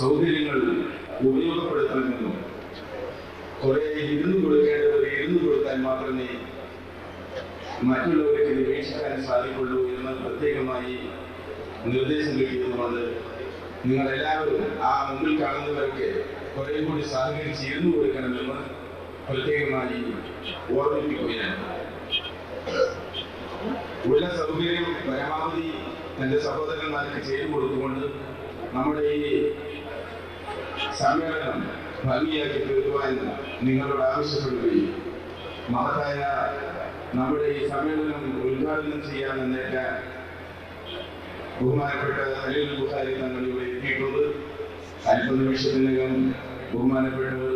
സൗകര്യങ്ങൾ ഉപയോഗപ്പെടുത്തണമെന്നും കുറെ ഇരുന്ന് കൊടുക്കേണ്ടവർ ഇരുന്ന് കൊടുത്താൽ മാത്രമേ മറ്റുള്ളവർക്ക് നിരീക്ഷിക്കാൻ സാധിക്കുള്ളൂ എന്ന് പ്രത്യേകമായി നിർദ്ദേശം കിട്ടിയതുകൊണ്ട് നിങ്ങളെല്ലാവരും ആ മുന്നിൽ കാണുന്നവർക്ക് കുറെ കൂടി സഹകരിച്ച് ഇരുന്ന് കൊടുക്കണമെന്ന് പ്രത്യേകമായി ഓർമ്മിപ്പിക്കുകയാണ്. ഉള്ള സൗകര്യം പരമാവധി തൻ്റെ സഹോദരന്മാർക്ക് ചെയ്തു കൊടുത്തുകൊണ്ട് നമ്മുടെ ഈ സമ്മേളനം ഭംഗിയാക്കി തീർക്കുവാൻ നിങ്ങളോട് ആവശ്യപ്പെടുകയും മഹത്തായ നമ്മുടെ ഈ സമ്മേളനം ഉദ്ഘാടനം ചെയ്യാമെന്നേറ്റ ബഹുമാനപ്പെട്ട ഖലീലുൽ ബുഖാരി തങ്ങൾ ഇവിടെ എത്തിയിട്ടുണ്ട്. അല്പനിമിഷത്തിനകം ബഹുമാനപ്പെട്ടവർ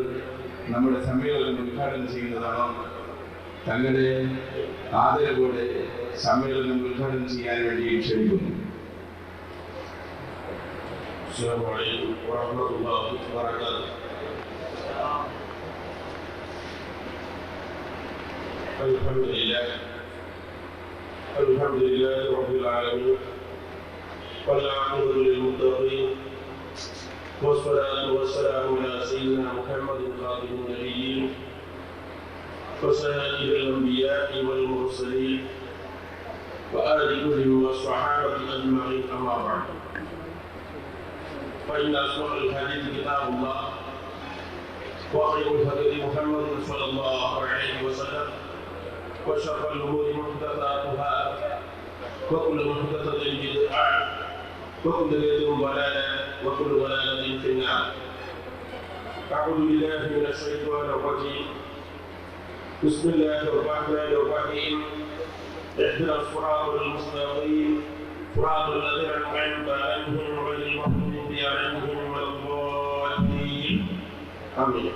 നമ്മുടെ സമ്മേളനം ഉദ്ഘാടനം ചെയ്യുന്നതാണ്. തങ്ങളുടെ ആദരവോടെ സമ്മേളനം ഉദ്ഘാടനം ചെയ്യാൻ വേണ്ടി ക്ഷണിക്കുന്നു. الحمد لله رب العالمين والعاقبة للمتقين والصلاة والسلام على سيدنا محمد خاتم النبيين وسائر الأنبياء والمرسلين وآله والصحابة أجمعين أما بعد فإن أصدق الحديث كتاب الله وخير الهدي محمد صلى الله عليه وسلم وشر الأمور محدثاتها وكل محدثة بدعة وكل بدعة ضلالة وكل ضلالة في النار. أعوذ بالله من الشيطان الرجيم. بسم الله الرحمن الرحيم. اهدنا الصراط المستقيم صراط الذين أنعمت عليهم غير المغضوب عليهم ولا الضالين. آمين.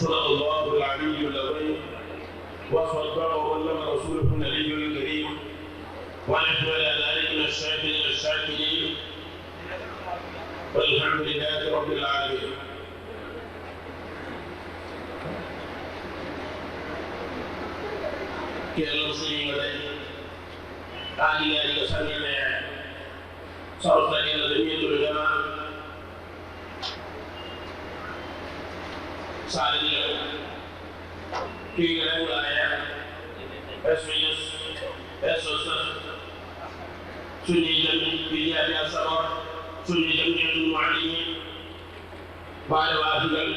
صدق الله العلي العظيم وصدق وبلغ رسوله النبي الكريم ونحن على ذلك من الشاهدين الشاكرين والحمد لله رب العالمين. കേരള മുസ്ലിങ്ങളുടെ ആധികാരിക സംഘടനയായ സമസ്ത കേരള ജമിയത്തുൽ ഉലമ സാരഥികൾ കീഴടങ്ങളായ SVS, SSS, സുന്നി വിദ്യാഭ്യാസ സുന്നി ജമിയത്തുൽ മുഅല്ലിമീൻ ഭാരവാഹികൾ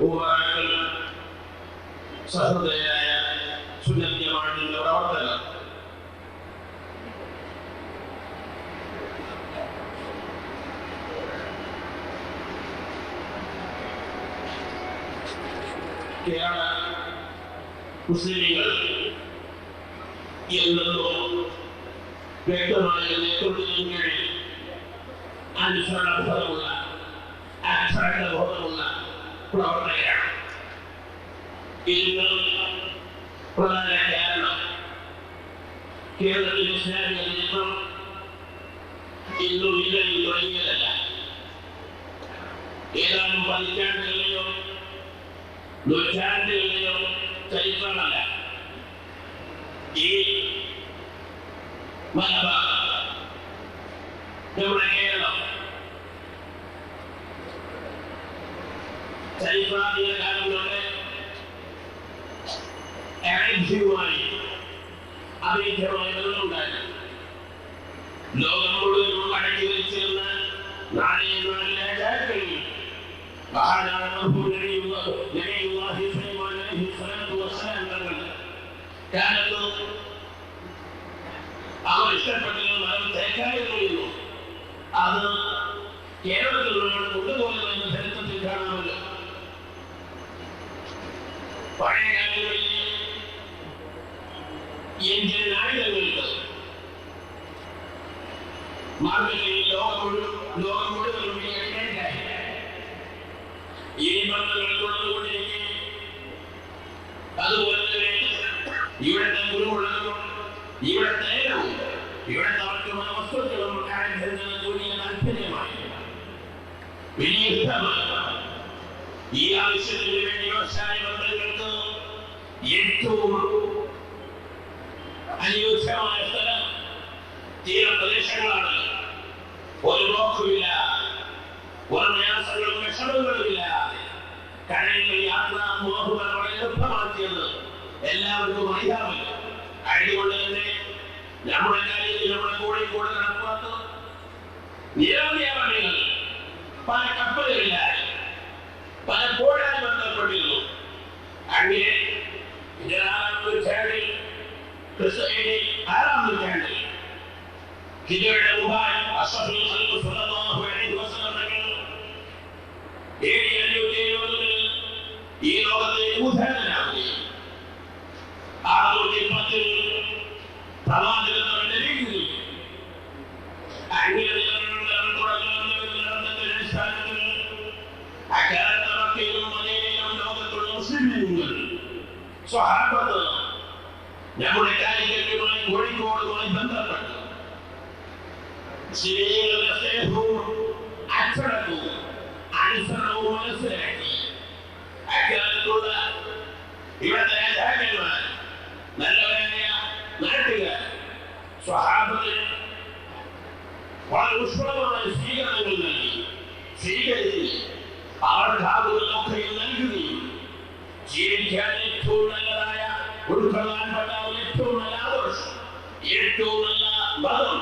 ഉമറാക്കൾ സഹൃദയരായ സുന്നത്ത് ജമാഅത്തിന്റെ പ്രവർത്തകർ കേരള മുസ്ലിങ്ങൾ എന്നെന്നോ വ്യക്തമായ നേതൃത്വത്തിന് കീഴിൽ അനുസരണബോധമുള്ള അച്ചടക്കബോധമുള്ള പ്രവർത്തകരാണ്. ഇതിന് പ്രധാന കാരണം കേരളത്തിലെ ഇസ്ലാമിക നേതൃത്വം ഇന്നും നിലയിൽ തുടങ്ങിയതല്ല. ഏതാനും പതിറ്റാണ്ടുകളിലെയോ നൂറ്റാണ്ടുകളിലെയോ ചരിത്രമല്ല. ഈ മലബാർ നമ്മുടെ കേരളം ചരിത്രാതീത കാലം തൊട്ട് ആരോഗ്യവുമായി അഭേദ്യമായ ബന്ധമുണ്ടായിരുന്നു. ലോകം മുഴുവനും അടക്കി വച്ചിരുന്ന നാല് രാജാക്കളിൽ അവർ ഇഷ്ടപ്പെട്ടിരുന്ന മരം തേക്കായിരുന്നു. അത് കേരളത്തിൽ നിന്നാണ് കൊണ്ടുപോകുന്നതെന്ന് ചരിത്രത്തിൽ കാണാമല്ലോ. പഴയ കാലങ്ങളിൽ ഇന്ത്യൻ ആയുധങ്ങൾക്ക് മാർഗത്തിൽ ലോകം മുഴുവനും ഈ ബന്ധങ്ങൾ തുടർന്നുകൊണ്ടിരിക്കും. അതുപോലെ തന്നെ ഇവിടുത്തെ കുരുമുളകും ഇവിടുത്തെ ഇവിടുത്തെ മറ്റുമായ വസ്തുക്കളും വലിയ താല്പര്യമായി വലിയ യുദ്ധമാണ്. ഈ ആവശ്യത്തിന് വേണ്ടി വ്യവസായ ബന്ധങ്ങൾക്ക് ഏറ്റവും അനുയോജ്യമായ സ്ഥലം തീരപ്രദേശങ്ങളാണ്. ഒരു ബ്ലോക്കുമില്ല, വളരെ എളുപ്പമാക്കിയത് എല്ലാവർക്കും അറിയാമല്ലോ. അതുകൊണ്ട് തന്നെ നമ്മുടെ കാര്യത്തിൽ നമ്മുടെ കോഴിക്കോട് നടപ്പാത്ത നിരവധി പണികൾ പല കപ്പലുകളിലായി പലപ്പോഴായി ബന്ധപ്പെട്ടിരുന്നു. അങ്ങനെ 6-ാം നൂറ്റാണ്ടിൽ ഹിജറയുടെ മുമ്പായി അഷ്റഫുൽ ഖൽഖ് സ്വല്ലല്ലാഹു അലൈഹി വസല്ലം തങ്ങൾ 770 ഈ ലോകത്തിലേക്ക് ഉദ്ധാരനാവുകയും 610 പ്രവാചകന്മാർ ലഭിക്കുകയും അങ്ങനെ അക്കാലത്ത് മക്കയിലും മദീനയിലും ലോകത്തുള്ള മുസ്ലിമീങ്ങൾ സ്വഹാബത്ത് നമ്മുടെ കാര്യങ്ങളുമായി കോഴിക്കോടുമായി ബന്ധപ്പെട്ടു മുസ്ലിമീങ്ങളുടെ സ്നേഹവും അച്ചടക്കവും അനുസരണവും മനസ്സിലാക്കി അക്കാലത്തുള്ള ഇവിടുത്തെ രാജാക്കന്മാർ നല്ലവരായ നാട്ടുകാർ സ്വഹാബത്തിന് വളരെ ഊഷ്മളമായ സ്വീകരണങ്ങൾ നൽകി സ്വീകരിക്കുകയും അവർക്ക് ആളുകളൊക്കെയും നൽകുകയും ജീവിക്കാൻ ഏറ്റവും നല്ലതായ ഉൾക്കൊള്ളാൻപ്പെട്ട ഏറ്റവും നല്ല ആദർശം ഏറ്റവും നല്ല മതം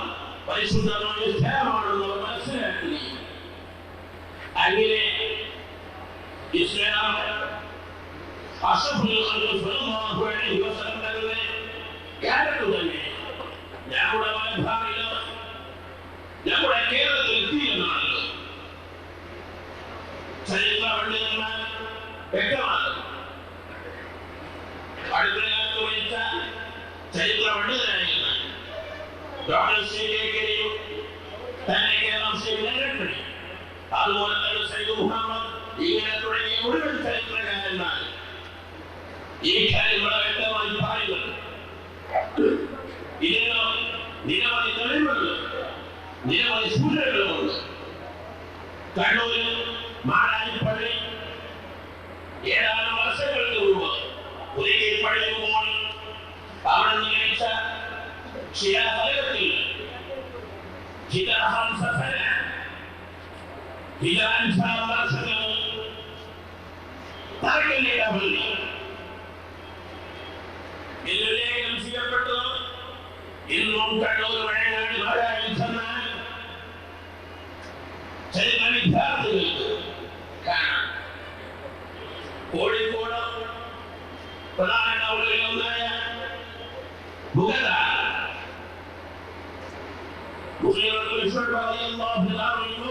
പരിശുദ്ധമായ ഇസ്ലാമാണെന്ന് അവർ മനസ്സിലാക്കുകയും അങ്ങനെ ഇസ്ലാം അഷ്റഫുൽ ഖൽഖ് സ്വല്ലല്ലാഹു അലൈഹി വസല്ലം തങ്ങളുടെ കാലത്ത് തന്നെ നമ്മുടെ മലബാറില് നമ്മുടെ കേരളത്തിൽ എത്തിയെന്നാണല്ലോ ചരിത്ര പണ്ഡിതന്മാർ വ്യക്തമാക്കുന്നു. അടുത്തകാലത്ത് മരിച്ച ചരിത്ര പണ്ഡിതനായിരുന്ന ഡോക്ടർ ശ്രീകേക്കരെയും തന്നെ കേരളം ശ്രീകരപ്പണി അതുപോലെ തന്നെ സൈദ് മുഹമ്മദ് ഇങ്ങനെ തുടങ്ങിയ മുഴുവൻ ചരിത്രകാരന്മാർ ഈ കാര്യം വളരെ വ്യക്തമായി പറയുന്നുണ്ട്. ഇതിന് നിരവധി തെളിവുകൾ നിരവധി സൂചനകളുമുണ്ട്. കണ്ണൂരിൽ മാടായിപ്പള്ളി ഏതാനും വർഷങ്ങൾക്ക് മുമ്പ് ഒരിക്കൽ പള്ളിയുമ്പോൾ അവിടെ നിന്ന് ലഭിച്ച ശിലാഫലകത്തിൽ ലേഖനം ചെയ്യപ്പെട്ടു. ഇന്നും കണ്ണൂർ വയനാട് മാടായിൽ ചെന്നാൽ ചരിത്ര വിദ്യാർത്ഥികൾക്ക് കാണാം. കോഴിക്കോട് പ്രധാന ടൗണുകളിലൊന്നായ മുഗത മുഗീറത്തുൽ ശുഅബ റളിയല്ലാഹു അൻഹു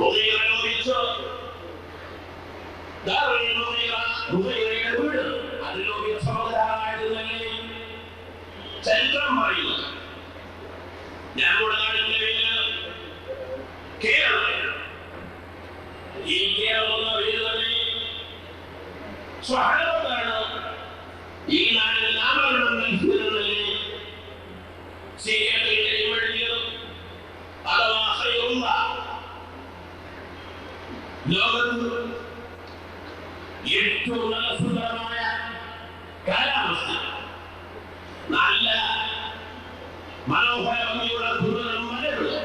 മുഗീറ ലോപിച്ചു ദാറുൽ മുഗീറയുടെ വീട് അത് ലോപിച്ച മുഗതയായിരുന്നല്ലേ ചരിത്രം പറയുന്നു. ഞങ്ങളുടെ നാടിന്റെ പേര് കേരളം. ഈ കേരളം എന്ന പേര് തന്നെ സ്വഹാബത്താണ് ഈ നാടിന് നാമകരണം നൽകുന്നതല്ലേ എഴുതിയത്. അഥവാ ലോകത്ത് ഏറ്റവും നല്ല സുന്ദരമായ കാലാവസ്ഥ നല്ല മനോഹരമായ കുന്നുകളും മലകളും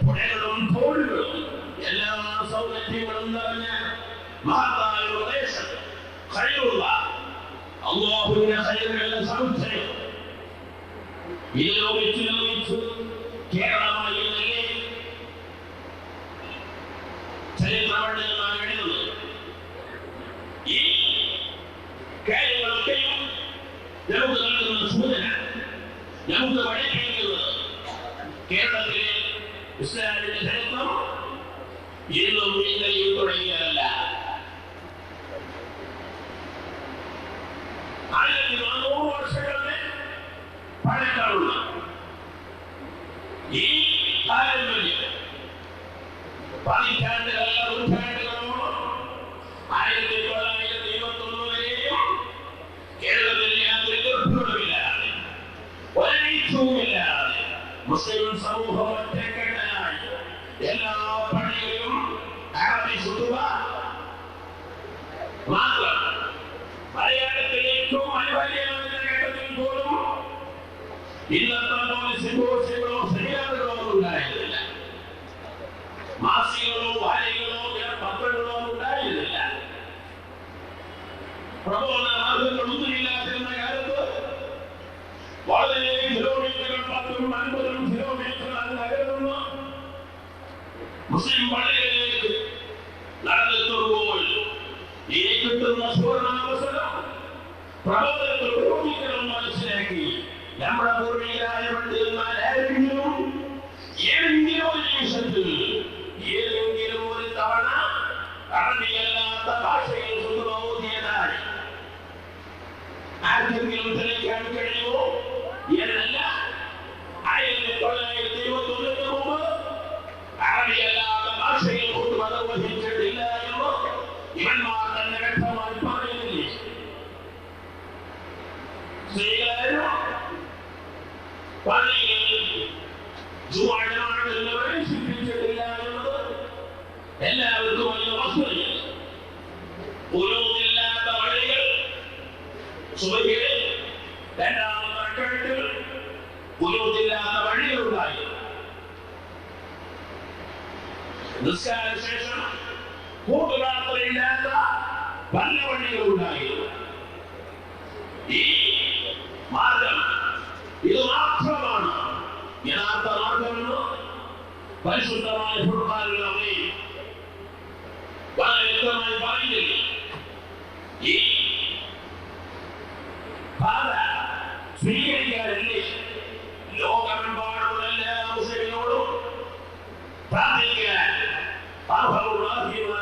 പുഴകളും തോടുകളും എല്ലാ സൗകര്യങ്ങളും നിറഞ്ഞ മഹത്തായ പ്രദേശം ഖൈറുള്ള അല്ലാഹുവിന്റെ ഖൈറുകളുടെ സമുച്ചയം ഈ ലോകിച്ചു കേരളമായി എന്നല്ലേ ചരിത്രപണ്ഡിതന്മാർ എഴുതുന്നത്. ഈ കാര്യങ്ങളൊക്കെയും നമുക്ക് നൽകുന്ന സൂചന നമുക്ക് പഠിപ്പിക്കുന്നത് കേരളത്തിലെ ഇസ്ലാമിന്റെ ചരിത്രം ഇന്നും ഇന്നലെയും തുടങ്ങിയതല്ല. 1400 വർഷങ്ങളുടെ പഴക്കമുള്ള ഈ പാരമ്പര്യം പതിറ്റാണ്ടുകളല്ല നൂറ്റാണ്ടുകളോളം 1921 വരെയും കേരളത്തിൽ യാതൊരു എതിർപ്പുകളുമില്ലാതെ ഒരൈക്യവുമില്ലാതെ മുസ്ലിം സമൂഹം ഒറ്റക്കെട്ടായി എല്ലാ പള്ളികളിലും അറബി ഖുതുബ മാത്രം. മലയാളത്തിൽ ഏറ്റവും അനിവാര്യമായ ഘട്ടത്തിൽ പോലും ഇന്നത്തെ പോലെ സിംബോസികളോ സെമിനാറുകളോ ഉണ്ടായിരുന്നില്ല. മാസികകളോ വാരികളോ പത്രങ്ങളോ ഉണ്ടായിരുന്നില്ല. മുസ്ലിം പള്ളികളിലേക്ക് നടന്നെത്തുമ്പോൾ ഈ കിട്ടുന്ന സുവർണാവസരം പ്രബോധനത്തിൽ പ്രവർത്തിക്കണം മനസ്സിലാക്കി നമ്മുടെ പൂർവികരായ പണ്ഡിതന്മാരാരെങ്കിലും ഏതെങ്കിലും ഒരു നിമിഷത്തിൽ ഏതെങ്കിലും ഒരു തവണ അറബിയല്ലാത്ത ഭാഷയിൽ സ്വന്തമോദിയതായി ആർക്കെങ്കിലും തെളിയിക്കാൻ കഴിയുമോ എന്നല്ല. 1921 മുമ്പ് അറബിയല്ലാത്ത ഭാഷയിൽ നിർവഹിച്ചിട്ടില്ല എന്ന് ഇവന്മാർ തന്നെ വ്യക്തമായി പറയുന്നില്ലേ. സ്ത്രീകളാരും പള്ളിയിൽ ജുമാഴമാണെന്നവരെ ശിക്ഷിച്ചിട്ടില്ല എന്നത് എല്ലാവർക്കും വലിയ വസ്തുതയാണ്. ഉലൂദില്ലാത്ത വഴികൾ സുബഹിയിൽ രണ്ടാമത്തെ റക്അത്തിൽ ഉലൂദില്ലാത്ത വഴികളുണ്ടായി. നിസ്കാരശേഷം കൂട്ടുരാത്രിയില്ലാത്ത പല വഴികളുണ്ടായി. ഈ മാർഗം ഇത് മാത്രമാണ് യഥാർത്ഥ മാർഗമെന്ന് പരിശുദ്ധമായ ഫുർഖാനിൽ വളരെ വ്യക്തമായി പറയുന്നില്ല. ഈ പാത സ്വീകരിക്കാനല്ലേ ലോകമെമ്പാടുള്ള എല്ലാ മുസ്ലിമിനോടും പ്രാർത്ഥിക്കാൻ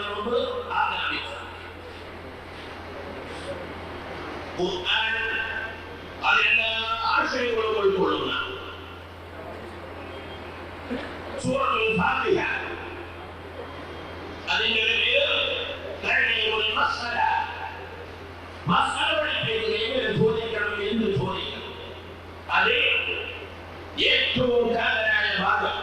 മുമ്പ് ആജ്ഞാപിച്ചു. ഖുർആൻ അതിന്റെ ആശയങ്ങളും ഉൾക്കൊള്ളുന്ന സൂറത്തുൽ ഫാത്തിഹ, അതിന്റെ പേര് തഅലീമുൽ മസ്അല. മസ്അല പഠിപ്പിക്കുക, എങ്ങനെ ചോദിക്കണം, എന്ത് ചോദിക്കണം, അത് ഏറ്റവും കാതലായ ഭാഗം.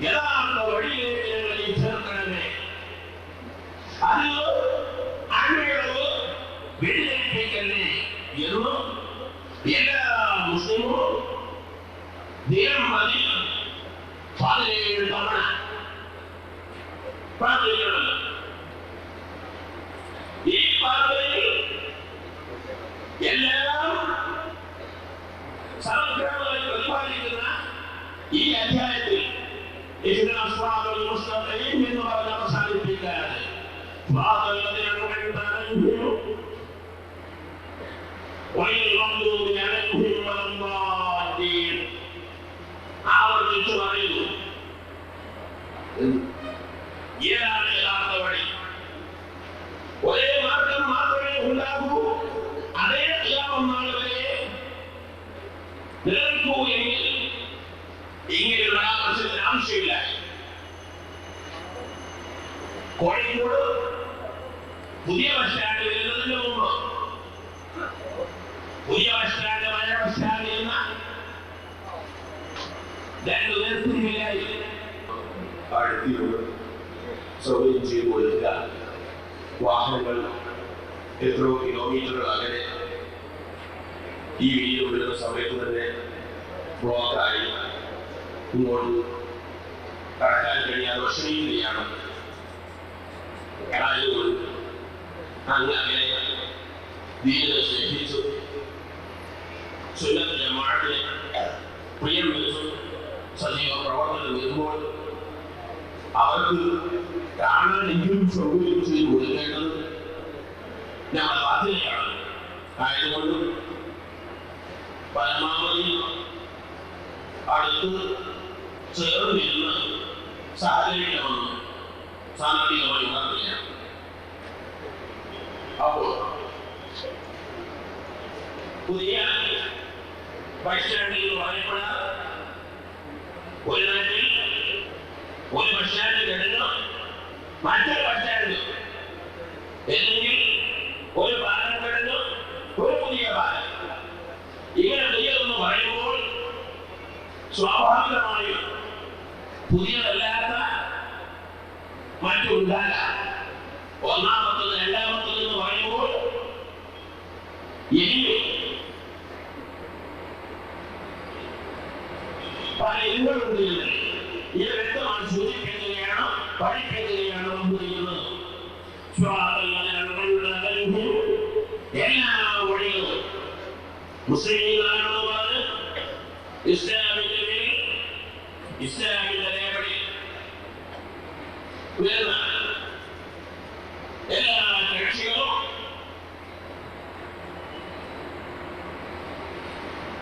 യഥാർത്ഥ വഴിയിലേക്ക് ഞങ്ങളെ ചേർക്കണമേ. അത് അണികളവ് വെടിയേൽപ്പിക്കല്ലേ എന്ന് എല്ലാ മുസ്ലിമും ദിനം മതി 17 തവണ പ്രാർത്ഥിക്കണം. ഈ പ്രാർത്ഥനയിൽ എല്ലാം സമഗ്രമായി പ്രതിപാദിക്കുന്ന ഈ അധ്യായത്തിൽ എന്ന് പറഞ്ഞ അവസാനിപ്പിക്കാതെ ആവർത്തിച്ചു പറയുന്നു. ഏതാണ് യഥാർത്ഥ വഴി? ഒരേ മാർഗം മാത്രമേ ഉണ്ടാകൂ. അതേ നാൾ വരെ നിലനിൽക്കൂ എങ്കിൽ ഇങ്ങനെയുള്ള ആവശ്യത്തിന് ആവശ്യമില്ല. കോഴിക്കോട് പുതിയ ബസ് സ്റ്റാൻഡ് വരുന്നതിന് മുമ്പ് പുതിയ ബസ് സ്റ്റാൻഡ് പഴയ ബസ് സ്റ്റാൻഡ് എന്ന രണ്ട് വേർതിരിവിലായി സൗകര്യം ചെയ്തു കൊടുക്കുക. വാഹനങ്ങൾ എത്രയോ കിലോമീറ്ററുകൾ അകലെ ഈ വീഡിയോ വരുന്ന സമയത്ത് തന്നെ ബ്ലോക്കായി ഇങ്ങോട്ട് കടക്കാൻ കഴിയാതെ വിഷമിക്കുകയാണ്. അങ്ങനെ ദീനിനെ സ്നേഹിച്ചു സുന്നത്ത് ജമാഅത്തിനെ പ്രിയം വെച്ചു സജീവ പ്രവർത്തനം വരുമ്പോൾ അവർക്ക് കാണാനെങ്കിലും സൗകര്യം ചെയ്ത് കൊടുക്കേണ്ടത് ഞങ്ങളുടെ ബാധ്യതയാണ്. ആയതുകൊണ്ട് പരമാവധി അടുത്ത് ചേർന്നിരുന്ന് സഹകരിക്കണമെന്ന് സാമ്പത്തികമായി ഉണർത്തുകയാണ്. അപ്പോൾ പുതിയ ബസ് സ്റ്റാൻഡിൽ പറയപ്പെടാൻ ഒരു നാട്ടിൽ ഒരു ബസ് സ്റ്റാൻഡ് കഴിഞ്ഞ് മറ്റൊരു ബസ് സ്റ്റാൻഡ്, അല്ലെങ്കിൽ ഒരു പാലം കഴിഞ്ഞ് ഒരു പുതിയ പാലം, ഇങ്ങനെ പുതിയതെന്ന് പറയുമ്പോൾ സ്വാഭാവികമായും പുതിയതല്ലാത്ത മറ്റുണ്ടാകാം. ഒന്നാമത്തത് രണ്ടാമത്തത് എന്ന് പറയുമ്പോൾ ഇനിയും പല ഇനങ്ങളുണ്ട്. ഇത് വ്യക്തമായി സൂചിപ്പിക്കുകയാണ്, പഠിപ്പിക്കുകയാണ് മുമ്പ് ചെയ്യുന്നത്. എല്ലാ വഴികളും മുസ്ലിങ്ങളാണെന്ന് പറഞ്ഞ് ഇസ്ലാമിന്റെ പേരിൽ ഇസ്ലാമിന്റെ ലേബലിൽ വരുന്ന എല്ലാ കക്ഷികളും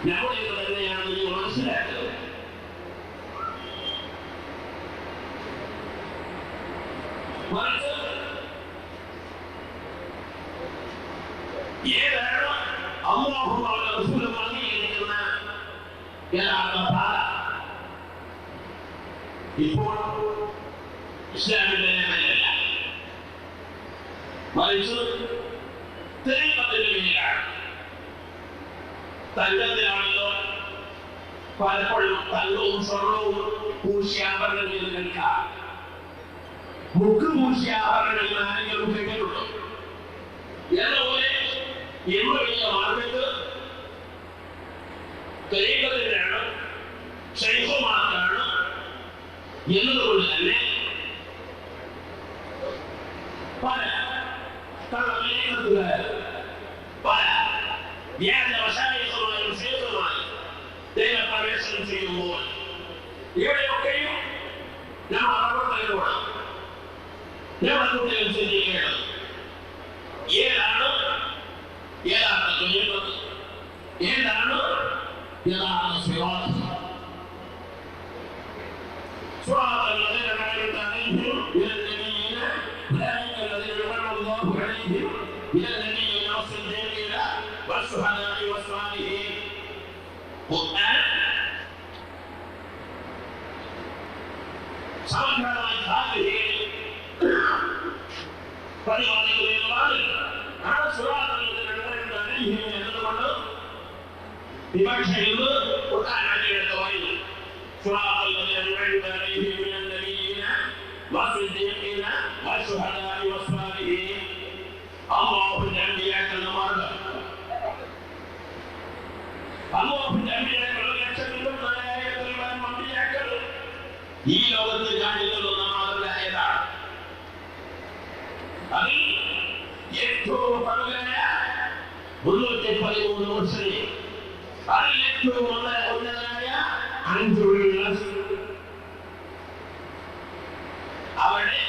നമ്മുടെ തന്നെയാണ് നിങ്ങൾ മനസ്സിലാക്കുന്നത്. മറിച്ച് ഏതാണ് അല്ലാഹു റസൂലും അംഗീകരിക്കുന്ന യഥാർത്ഥ പാത? ഇപ്പോൾ ഇസ്ലാമിന്റെ നിയമമല്ല, മറിച്ച് തെളിവത്തിന്റെ പേരിലാണ്. തങ്കത്തിലാണല്ലോ പലപ്പോഴും തങ്കവും സ്വർണവും പൂശിയ ആഭരണങ്ങൾ ചെയ്ത് നിൽക്കാം. മുക്ക് പൂശിയ ആഭരണങ്ങൾ ആരെങ്കിലും കേട്ടിട്ടുണ്ടോ? എന്നപോലെ എന്ന് വലിയ മാർക്കറ്റ് തെരീക്കത്തിനാണ്, ഷെയ്ഖുമാർക്കാണ് എന്നതുകൊണ്ട് തന്നെ പല കള്ളമേഖത്തുകാർ പല വ്യാജവശായങ്ങളുമായും ക്ഷേത്രമായും ദൈവപ്രവേശനം ചെയ്യുമ്പോൾ ഇവിടെയൊക്കെയും നമ്മൾ പ്രവർത്തകരോട് നമ്മുടെ കുട്ടികൾ ചിന്തിക്കേണ്ടത് ഏതാണ് യഥാർത്ഥ തൊഴിലുള്ളത്, ഏതാണ് യഥാർത്ഥ സ്വഭാവം. വിവക്ഷയിൽ ഖുർആനിന്റെ വായന അല്ലാഹുവിന്റെ അമ്പിയാക്കളുടെ മാർഗ്ഗം, അല്ലാഹുവിന്റെ അമ്പിയാക്കളുടെ ലക്ഷത്തിലും അമ്പിയാക്കൾ ഈ ലോകത്ത് കാണിക്കുന്ന മാതൃകയാണ്. അതിൽ ഏറ്റവും പ്രമുഖനായ 313 വർഷത്തിൽ അതിൽ ഏറ്റവും ഉന്നതനായ 5 അവിടെ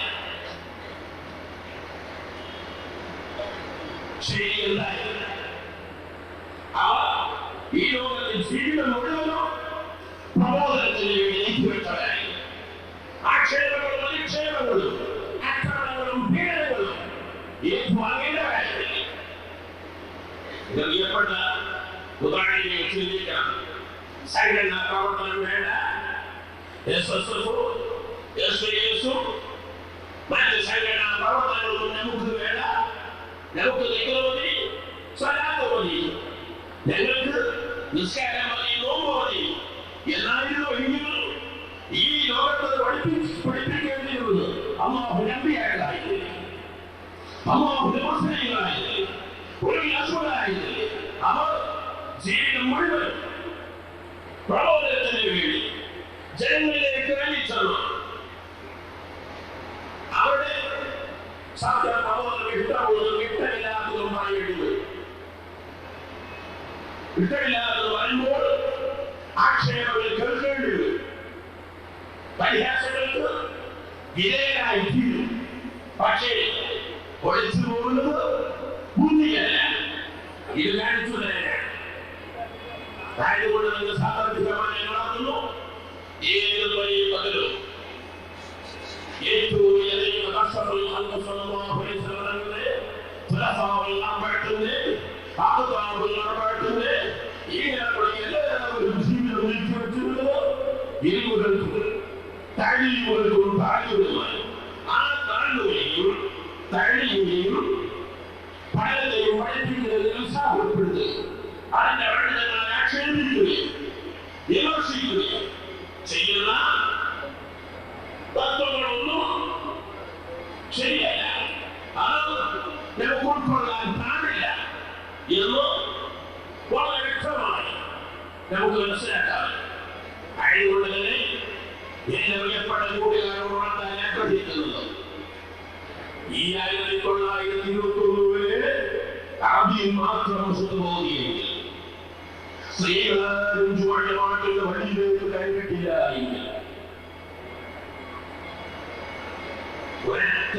ശരിയുണ്ടായി. അവർ ഈ ലോകത്തിൽ ജീവിതം മുഴുവനും പ്രബോധനത്തിന് വേണ്ടി നീക്കിവെച്ചവരായി. ആക്ഷേപങ്ങളും അധിക്ഷേപങ്ങളും ആക്രമണങ്ങളും പീഡനങ്ങളും ഏറ്റുവാങ്ങേണ്ടവരായി. ഇതറിയപ്പെട്ട ഉദാഹരണങ്ങൾ ചിന്തിക്കണം. സംഘടനാ പ്രവർത്തനം വേണ്ട, മറ്റ് സംഘടനാ പ്രവർത്തനങ്ങളൊന്നും നമുക്ക് വേണ്ട. നമുക്ക് നിൽക്കുന്നത് സ്വലാത്ത് മതി, ഞങ്ങൾക്ക് നിസ്കാരം മതി, നോമ്പ് മതി എന്നായിരുന്നു എങ്കിലും ഈ ലോകത്ത് പഠിപ്പിക്കേണ്ടിയിരുന്നത് അല്ലാഹുവിന്റെ അമ്പിയാക്കളായിരുന്നു, അല്ലാഹുവിന്റെ മുസ്ലിങ്ങളായിരുന്നു, ഒരു അസുഖരായിരുന്നു. അവർ ജീവിതം മുഴുവൻ പ്രബോധനത്തിന് വേണ്ടി ജനങ്ങളിലേക്ക് ഇറങ്ങിച്ചെന്നു. അവരുടെ സത്യ പ്രബോധനം ഇഷ്ടമുള്ളതും ഇഷ്ടമില്ലാത്തതുമായി എഴുതുന്നത്. ഇഷ്ടമില്ലാത്തത് വരുമ്പോൾ ആക്ഷേപങ്ങൾ കേൾക്കേണ്ടി വരും, പരിഹാസങ്ങൾക്ക് വിധേയരായി തീരും. പക്ഷേ ഒഴിച്ചു പോകുന്നത് ബുദ്ധിയല്ല, ഇത് കാണിച്ചു തരാനാണ്. ആയതുകൊണ്ട് നിങ്ങൾ സാധാരണമായി നടത്തുന്നു. ഏത് വഴിയും പകലും ഏറ്റവും എല്ലാവരും ജീവിതം നീക്കിവെച്ചിരുന്നത് ഇരുമുകൾക്കും തഴിമുകൾക്കും താഴ്ചയുമായി. ആ താഴ്ന്നുകയും തഴിയുകയും പഠനത്തെയും പഠിപ്പിക്കുന്നതിൽ ഉത്സാഹപ്പെടുത്തുകയും അതിന്റെ പഠനങ്ങളെ ആക്ഷേപിക്കുകയും വിമർശിക്കുകയും ചെയ്യുന്ന തത്വങ്ങളൊന്നും ശരിയല്ല. അത് നമുക്ക് ഉൾക്കൊള്ളാൻ പാടില്ല എന്ന് വളരെ വ്യക്തമായി നമുക്ക് മനസ്സിലാക്കാം. അതുകൊണ്ട് തന്നെ എന്റെ പ്രിയപ്പെട്ട കൂട്ടുകാരോടാണ് ഞാൻ ആഗ്രഹിക്കുന്നത്. ഈ 1921 അറബിയിൽ മാത്രം ശുദ്ധബോധിയെങ്കിൽ സ്ത്രീകളാരും ചുവടുമായിട്ടുള്ള വഴിയിലേക്ക് കൈവിട്ടില്ല എങ്കിൽ ഒരൊറ്റ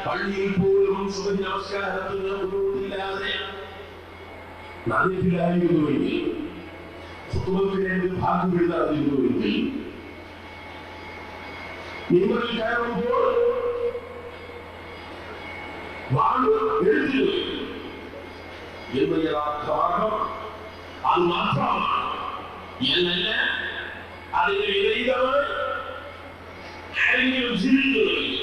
പള്ളിയിൽ പോലും സുബഹി നമസ്കാരത്തിന് ഉരുവില്ലാതെ നടന്നിട്ടില്ലായിരുന്നുവെങ്കിൽ ഖുതുബയുടെ ഭാഗങ്ങൾ നടന്നിരുന്നുവെങ്കിൽ മിമ്പറിൽ കയറുമ്പോൾ വാഴ എഴുതിയിരുന്നു എന്ന് യഥാർത്ഥമാർഗം അത് മാത്രമാണ് എന്നല്ല അതിന് വിപരീതമായി ആരെങ്കിലും ജീവിക്കുന്നുവെങ്കിൽ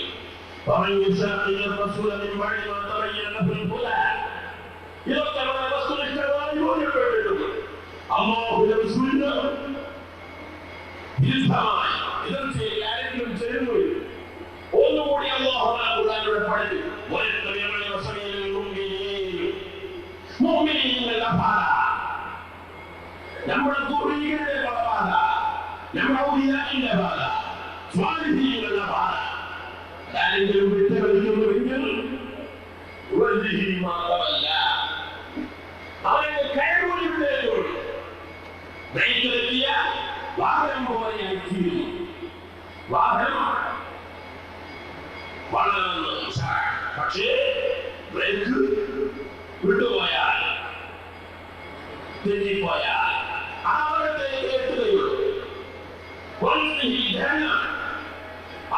ഇതൊക്കെ വളരെ വസ്തുനിഷ്ഠമായി ബോധ്യപ്പെട്ടിട്ടുണ്ട്. അല്ലാഹുവിന്റെ റസൂലിന് വിരുദ്ധമായി എതിർച്ചയിൽ ആരെങ്കിലും ചെയ്യുന്നു ഒന്നുകൂടി അല്ലാഹു ഖുർആനിലൂടെ പഠിച്ചു നമ്മുടെ പൂർവികരുടെ പാത, നമ്മുടെ ഔലിയാഇന്റെ പാത, സ്വാലിഹീങ്ങളുടെ പാത ആരെങ്കിലും വിട്ടുകളിക്കുന്നുവെങ്കിൽ മാത്രമല്ല അവരെ കയറൂരി വിട്ടേക്കുള്ളൂ. ബ്രേക്കിലെത്തിയ വാഹനം പോലെയായി തീരുന്നു. വാഹനം വളരെ പക്ഷേ ബ്രേക്ക് വിട്ടുപോയാൽ തെറ്റിപ്പോയാൽ അവിടത്തേക്ക് എത്തുകയുള്ളൂ.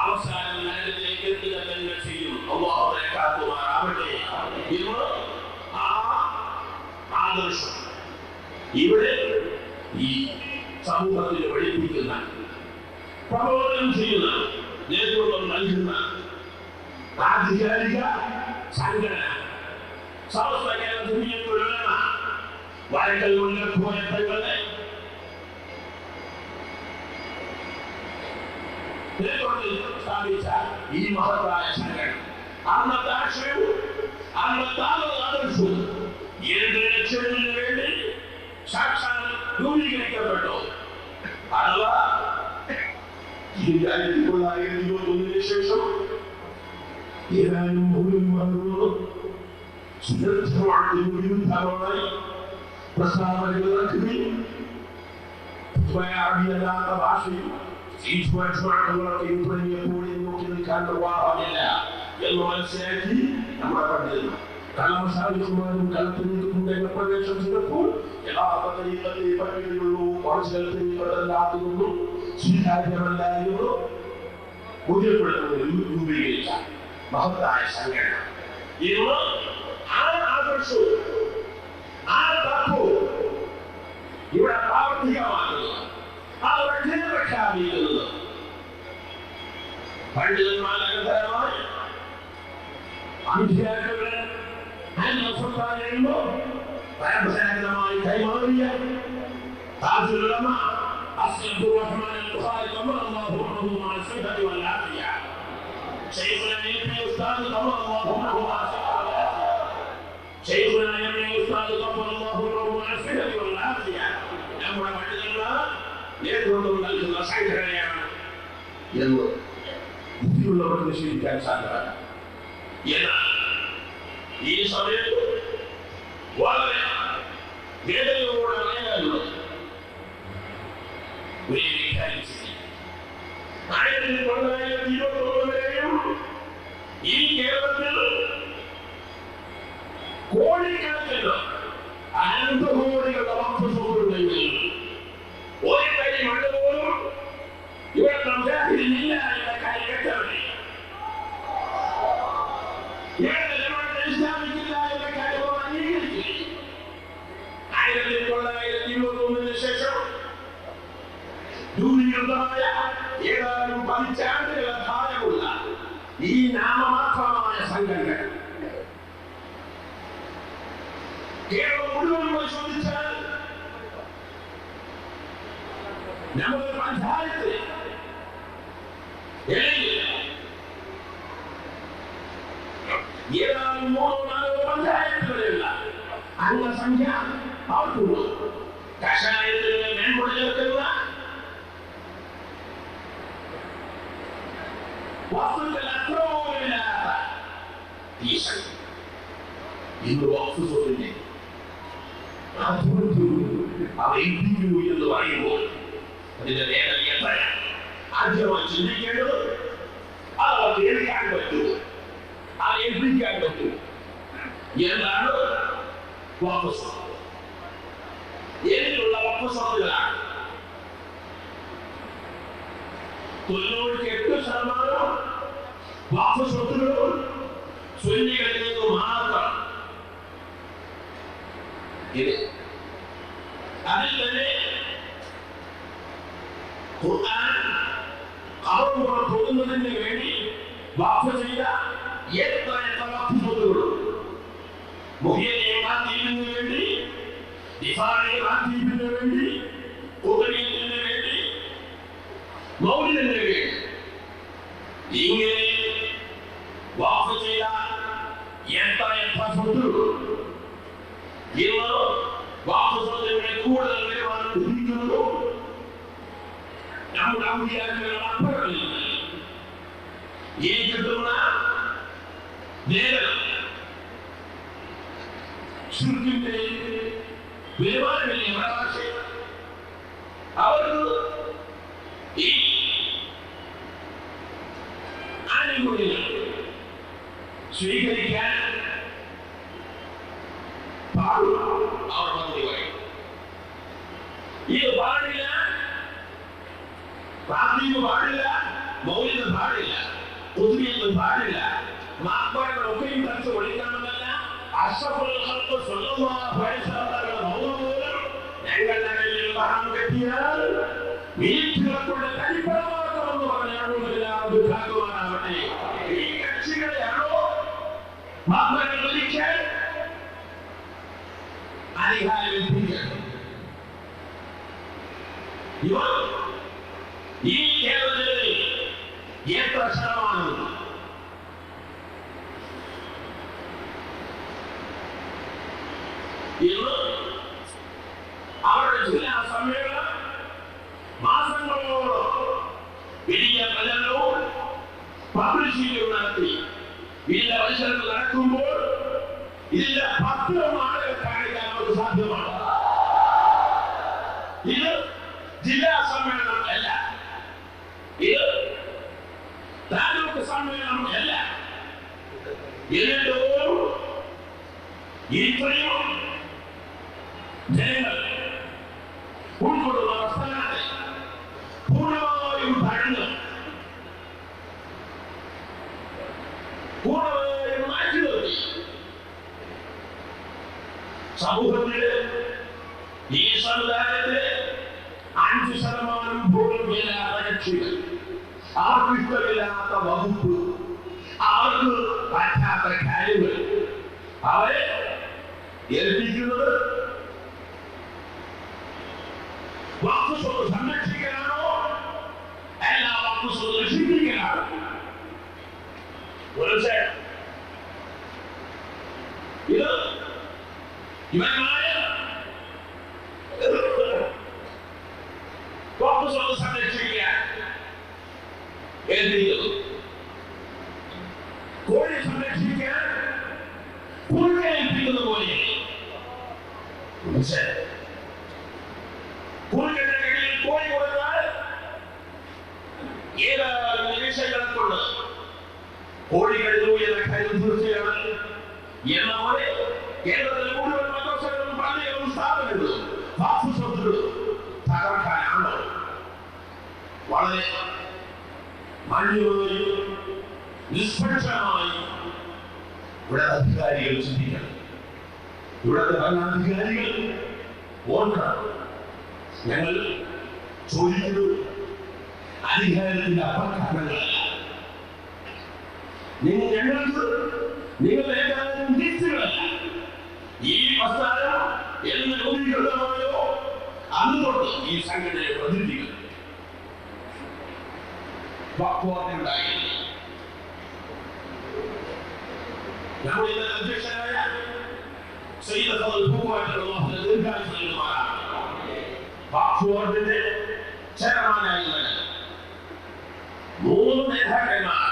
അവസാനം നരകത്തിലേക്ക് എത്തുക തന്നെ ചെയ്യും. അല്ലാഹുവിനെ കാത്തുമാറാവട്ടെ. ഇന്ന് ആ ആദർശം ഇവിടെ ഈ സമൂഹത്തിന് പഠിപ്പിക്കുന്ന, പ്രബോധനം ചെയ്യുന്ന, നേതൃത്വം നൽകുന്ന ആധികാരിക സംഘടന സമസ്ത കേരള വരക്കൽ മുല്ലപ്പോയ തങ്ങളുടെ സ്ഥാപിച്ച ഈ മഹത്തായ സംഘടന അന്നത്തെ ആശയവും അന്നത്തെ ആദർശവും 2 ലക്ഷത്തിന് വേണ്ടി സാക്ഷാൽ രൂപീകരിക്കപ്പെട്ടു. അഥവാ 1921 ശേഷം ഏതാനും മൗലവിമാരോടും സുദീർഘമായി വിരുദ്ധമായി പ്രസ്താവനകൾ നടക്കുകയും അറബിയല്ലാത്ത ഭാഷയിൽ തുടങ്ങിയപ്പോൾ നോക്കി നിൽക്കാൻ നിർവാഹമില്ല എന്ന് മനസ്സിലാക്കി നമ്മുടെ പണ്ഡിതൻ കലാശാലിമാരും കലത്തിലേക്ക് പ്രവേശനം ചെയ്തപ്പോൾ യഥാർത്ഥത്തിൽ പറ്റുകയുള്ളൂ, കുറച്ച് കലത്തില്ലാത്തതൊന്നും സ്വീകാര്യമല്ലായിരുന്നു ബോധ്യപ്പെടുത്തുന്നതിൽ രൂപീകരിച്ച മഹത്തായ സംഘടന. ഇന്ന് ആ ആദർശവും ആ തത്വവും ഇവിടെ പ്രാവർത്തികമാക്കുന്നത്, അത് പ്രഖ്യാപിക്കുന്നത് പണ്ഡിതന്മാരന്തരമായി അമിത്യാക്കളുടെ പരമ്പരാഗതമായി കൈമാറിയ താജുൽ അബ്ദുറഹ്മാൻ അൽ-ബുഖാരി റളിയല്ലാഹു അൻഹു മാസിഹതി വൽ-ആഫിയ ശൈഖുനാ യഹ്യ ഉസ്താദ് റളിയല്ലാഹു അൻഹു മാസിഹതി വൽ-ആഫിയ ശൈഖുനാ യഹ്യ ഉസ്താദ് റളിയല്ലാഹു അൻഹു മാസിഹതി വൽ-ആഫിയ നമ്മുടെ പണ്ഡിതന്മാർ നേതൃത്വം നൽകുന്ന സംഘടനയാണ് എന്ന് ബുദ്ധിയുള്ളവർക്ക് നിഷേധിക്കാൻ സാധ്യമല്ല. എന്നാൽ ഈ സമയത്ത് വളരെ വേദനയോടെ പറയാനുള്ളത് 1921 വരെയും ഈ കേരളത്തിൽ കോടിക്കണക്കിന് അനന്തകോടികളുടെ വംശസുഹൃത്തുണ്ടെങ്കിൽ ഒരു കൈ മണ്ണ് പോലും ഇവിടെ സംസാരിക്കുന്നില്ല എന്ന കാര്യം വ്യക്തമല്ലേ? ഇസ്ലാമിക്കില്ല എന്ന കാര്യം അംഗീകരിക്കില്ല. 1921 ശേഷം രൂപീകൃതമായ ഏതാനും പതിറ്റാണ്ടുകളെ പ്രായമുള്ള ഈ നാമമാത്രമായ സംഘടന കേരളം മുഴുവൻ പരിശോധിച്ചാൽ നമ്മുടെ പഞ്ചായത്ത് ഏതാനും 3-4 പഞ്ചായത്തുകളുള്ള അംഗസംഖ്യ അവർക്കുള്ളൂ. കഷായത്തിൽ മേൽമുടി ചേർക്കുന്ന വസ്തുക്കൾ അത്ര പോലുമില്ലാത്ത ഈ സംഖ്യ ഇന്ന് വസ്തു സ്വത്തിന്റെ അവർ ഏൽപ്പിക്കുന്നു എന്ന് പറയുമ്പോൾ അതിന്റെ വേദന എത്രയാണ്? ആദ്യമായി ചിന്തിക്കേണ്ടത് അത് അവർക്ക് ഏൽക്കാൻ പറ്റൂ, അത് ഏൽപ്പിക്കാൻ പറ്റൂ. എന്താണ് വഖഫ് സ്വത്ത്? ഏതിലുള്ള വഖഫ് സ്വത്തുകളാണ്? 98% വഖഫ് സ്വത്തുകളും സുന്നികളിലേക്ക് മാത്രം. അതിൽ തന്നെ ഖുർആൻ ഖബർ തൊടുന്നതിന് വേണ്ടി വഖഫ് ചെയ്ത എത്ര വഖഫ് സ്വത്തുകളും, മുഹ്യയെ മാറ്റിയതിന് വേണ്ടി, ദിഫായെ മാറ്റിയതിന് വേണ്ടി, ഖുർആനിന് വേണ്ടി, മൗലിദിന് വേണ്ടി, ഇങ്ങനെ വഖഫ് ചെയ്ത എത്ര സ്വത്തുകൾ ഇന്ന് വഖഫ് സ്വത്തുകളെ കൂടുതൽ വരുമാനം ലഭിക്കുന്നു. നമ്മുടെ ഔലിയാക്കളുടെ അപ്പുറങ്ങളിൽ ഈ കിട്ടുന്ന വേദന ശുദ്ധിന്റെ വരുമാനമില്ലേ അവകാശം അവർക്ക് ഈ ആനുകൂല്യങ്ങൾ സ്വീകരിക്കാൻ പാടില്ല. അവർ മറുപടി പറയും, ഇത് പാടില്ല, പ്രാർത്ഥിക്ക് പാടില്ല, മൗലിക പാടില്ല, പുതുമയൊന്നും പാടില്ല, മാക്ബറകളൊക്കെയും തച്ച് ഒളിക്കണമെന്നല്ല. അഷ്റഫുൽ ഖൽഖ് സ്വല്ലല്ലാഹു അലൈഹി വസല്ലം മൗലൂദുകൾ ഞങ്ങളുടെ കയ്യിൽ മഹാൻ കെട്ടിയാൽ വീട്ടിലൊക്കെ തനിപ്പണമാക്കണമെന്ന് പറഞ്ഞാൽ ദുഃഖാകുമാറാവട്ടെ. ഈ കക്ഷികളെയാണോ മാക്ബറകൾ ഒരിക്കൽ അധികാരമേൽപ്പിക്കുന്നത്? ഇവർ ഈ കേരളത്തിൽ എത്ര ശതമാനം ഇന്ന് അവരുടെ ജില്ലാ സമ്മേളനം മാസങ്ങളോളം വലിയ പ്രചരണവും പബ്ലിസിറ്റിയും നടത്തി ഇതിന്റെ മത്സരങ്ങൾ നടക്കുമ്പോൾ ഇതിന്റെ 10 ആളുകൾ കാണിക്കാൻ അവർക്ക് സാധ്യമാണ്. ഇത് ജില്ലാ സമ്മേളനം അല്ല, ഇത് താലൂക്ക് സമ്മേളനം അല്ല. ഇതിന്റെ ഇത്രയും ജനങ്ങൾ ഉൾക്കൊള്ളുന്ന പ്രസ്ഥാനത്തെ പൂർണ്ണമായും ഭരണം പൂർണ്ണമായും മാറ്റി നിർത്തി സമൂഹത്തില് ഈ സമുദായത്തില് 5% പോലും ഇല്ലാത്ത കക്ഷികൾ, ആർക്കിഷ്ടമില്ലാത്ത വകുപ്പ്, അവർക്ക് പറ്റാത്ത കാര്യങ്ങൾ അവരെ ഏൽപ്പിക്കുന്നത് വഖഫ് സ്വത്ത് സംരക്ഷിക്കാനാണോ അല്ല വഖഫ് സ്വത്ത് നശിപ്പിക്കാനാണോ? ഇത് ഇവന്മാര് വഖഫ് സ്വത്ത് സംരക്ഷിക്കാൻ ഏൽപ്പിക്കുന്നു, കോഴി സംരക്ഷിക്കാൻ കുറുകെ ഏൽപ്പിക്കുന്ന പോലെ. കുറുകന്റെ കയ്യിൽ കോഴി കൊടുത്താൽ ഏതാനും നിമിഷങ്ങളെ കൊണ്ട് കോഴി കഴിഞ്ഞു എന്ന കാര്യം തീർച്ചയാണ്. എന്ന പോലെ കേരളത്തിലെ മുഴുവൻ മദ്രസകളും പള്ളികളും സ്ഥാപനങ്ങളും വഖഫ് സ്വത്തുകളും തകർക്കാനാണോ? വളരെ മാന്യമായി നിഷ്പക്ഷമായി ഇവിടെ അധികാരികൾ ചിന്തിക്കണം. ഇവിടുത്തെ ഭരണാധികാരികൾ ഓർക്കണം, ഞങ്ങൾ ചോദിക്കുന്നത് അധികാരത്തിന്റെ അപകടങ്ങളല്ല. ഞങ്ങൾക്ക് നിങ്ങൾ ഏതാനും തിരിച്ചുകളല്ല. ഈ പ്രസ്ഥാനം എന്ന് രൂപീകൃതമായോ അന്ന് തൊട്ട് ഈ സംഘടനയെ പ്രതിനിധികൾ ഉണ്ടായില്ല. നമ്മുടെ ഇന്നത്തെ അധ്യക്ഷനായ സയ്യിദ് ഫضل പൂവായിട്ടുള്ള ദീർഘായുസ്സുമാരാണ് ബോർഡിന്റെ ചെയർമാനായി 3 നേതാക്കന്മാർ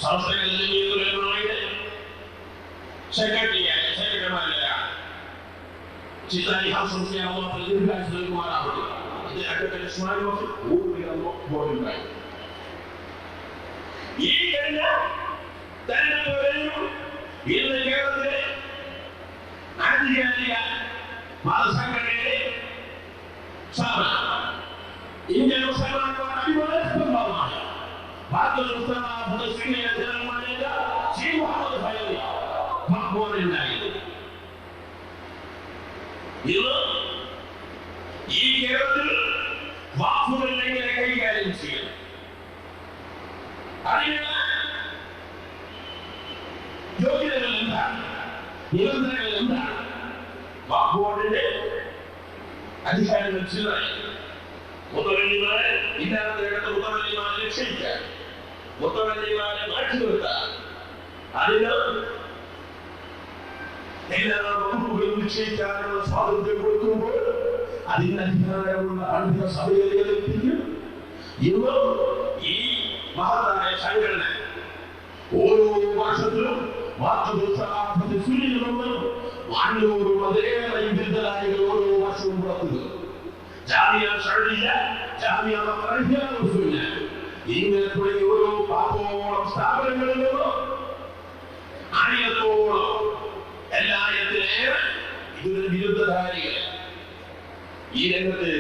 സംസ്ഥാനങ്ങളിലെ സെക്രട്ടറിമാരായ ചിത്താരി ഹാസ്യം ദീർഘായുസ്മാരാകുന്നു. അദ്ദേഹത്തിന്റെ സ്മാരകത്തിൽ ബോധമുണ്ടായി. ഈ കഴിഞ്ഞ തെരഞ്ഞെടുപ്പ് ഇന്ന് കേരളത്തിലെ ആധികാരിക മതസംഘടനയുടെ സ്ഥാപനം ഇന്ത്യൻ മുസ്ലിംമാരുടെ അഭിമാനസ്പദമാണ് ഭാരതീയ മുസ്ലിം ജനറൽമാനേജ ശ്രീ മുഹമ്മദ് ഫൈസി മഹ്മൂദിനായിരുന്നു. ഇന്ന് ഈ കേരളത്തിൽ വാക്കുകൾ എങ്ങനെ കൈകാര്യം ചെയ്യണം, അതിനുള്ള യോഗ്യതകൾ എന്താണ്, നിബന്ധനകൾ എന്താണ്, വാക്കുബോർഡിന്റെ അധികാരങ്ങൾ ചിലരായി മുത്തവല്ലിമാരെ ഇല്ലാത്ത മുത്തവല്ലിമാരെ രക്ഷിക്കാൻ, മുത്തവല്ലിമാരെ മാറ്റി നിർത്താൻ, അതിന് എല്ലാ വകുപ്പുകളും നിശ്ചയിക്കാനുള്ള സ്വാതന്ത്ര്യം കൊടുക്കുമ്പോൾ അതിന് അധികാരമുള്ള പണ്ഡിത സഭയെ ഏൽപ്പിക്കും. ഇന്ന് ഈ മഹത്തായ സംഘടന ഓരോ വർഷത്തിലും ബിരുദധാരികൾ ഓരോ വർഷവും പുറത്തുവരും. ജാമിയ ഷർഇയ്യ, ജാമിയ മഖറിയ്യ, ഇങ്ങനെ തുടങ്ങി ഓരോ പാപ്പോളം സ്ഥാപനങ്ങളിൽ നിന്നും ആയിരത്തോളം എല്ലായിരത്തിലേറെ ഇതിന് ബിരുദധാരികൾ ഈ രംഗത്ത്